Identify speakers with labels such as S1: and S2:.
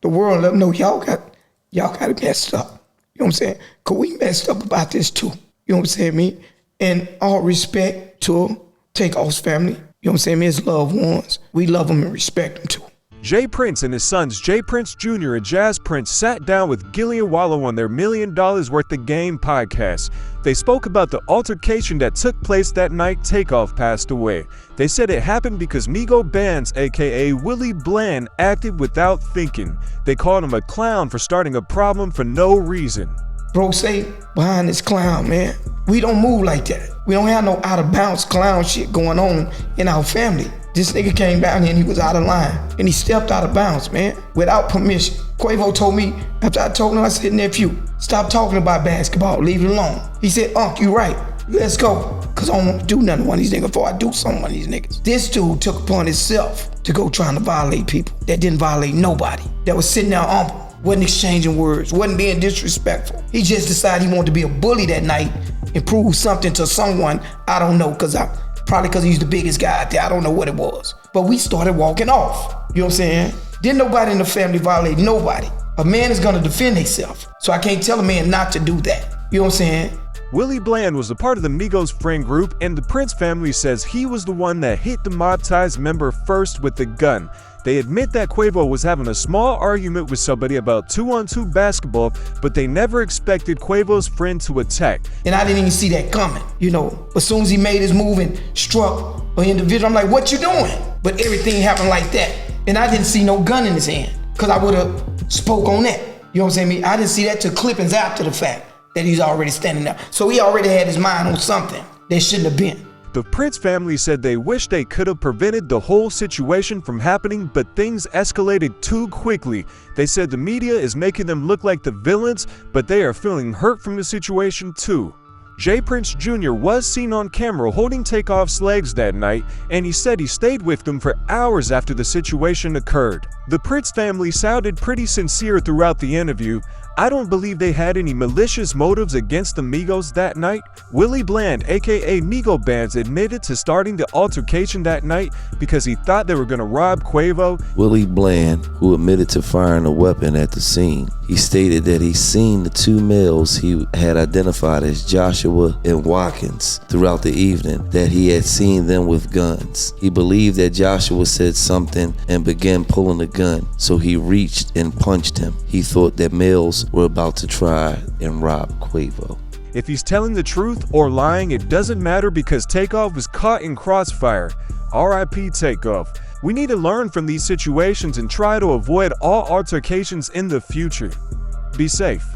S1: the world let them know y'all got it messed up. You know what I'm saying? Because we messed up about this too. You know what I'm saying, me? And all respect to Takeoff's family. You know what I'm saying, me? His loved ones. We love them and respect them too.
S2: Jay Prince and his sons Jay Prince Jr. and Jazz Prince sat down with Gillie and Wallo on their $1 Million Worth of Game podcast. They spoke about the altercation that took place that night Takeoff passed away. They said it happened because MigoBands, aka Willie Bland, acted without thinking. They called him a clown for starting a problem for no reason.
S1: Bro say behind this clown, man. We don't move like that. We don't have no out of bounds clown shit going on in our family. This nigga came down here and he was out of line. And he stepped out of bounds, man, without permission. Quavo told me, after I told him, I said, nephew, stop talking about basketball, leave it alone. He said, Unc, you right, let's go. Cause I don't want to do nothing to one of these niggas before I do something to one of these niggas. This dude took upon himself to go trying to violate people that didn't violate nobody. That was sitting there humble, wasn't exchanging words, wasn't being disrespectful. He just decided he wanted to be a bully that night and prove something to someone, I don't know, probably because he's the biggest guy out there. I don't know what it was. But we started walking off. You know what I'm saying? Didn't nobody in the family violate nobody. A man is gonna defend himself. So I can't tell a man not to do that. You know what I'm saying?
S2: Willie Bland was a part of the Migos friend group, and the Prince family says he was the one that hit the Mobb Ties member first with the gun. They admit that Quavo was having a small argument with somebody about 2-on-2 basketball, but they never expected Quavo's friend to attack.
S1: And I didn't even see that coming, you know. As soon as he made his move and struck an individual, I'm like, what you doing? But everything happened like that. And I didn't see no gun in his hand, because I would have spoke on that. You know what I'm saying? I didn't see that till clippings after the fact that he's already standing there. So he already had his mind on something that shouldn't have been.
S2: The Prince family said they wish they could have prevented the whole situation from happening, but things escalated too quickly. They said the media is making them look like the villains, but they are feeling hurt from the situation too. Jay Prince Jr. was seen on camera holding Takeoff's legs that night, and he said he stayed with them for hours after the situation occurred. The Prince family sounded pretty sincere throughout the interview. I don't believe they had any malicious motives against the Migos that night. Willie Bland, aka MigoBands, admitted to starting the altercation that night because he thought they were gonna rob Quavo.
S3: Willie Bland, who admitted to firing a weapon at the scene, he stated that he seen the two males he had identified as Joshua and Watkins throughout the evening, that he had seen them with guns. He believed that Joshua said something and began pulling the gun, so he reached and punched him. He thought that males were about to try and rob Quavo.
S2: If he's telling the truth or lying, it doesn't matter because Takeoff was caught in crossfire. R.I.P. Takeoff. We need to learn from these situations and try to avoid all altercations in the future. Be safe.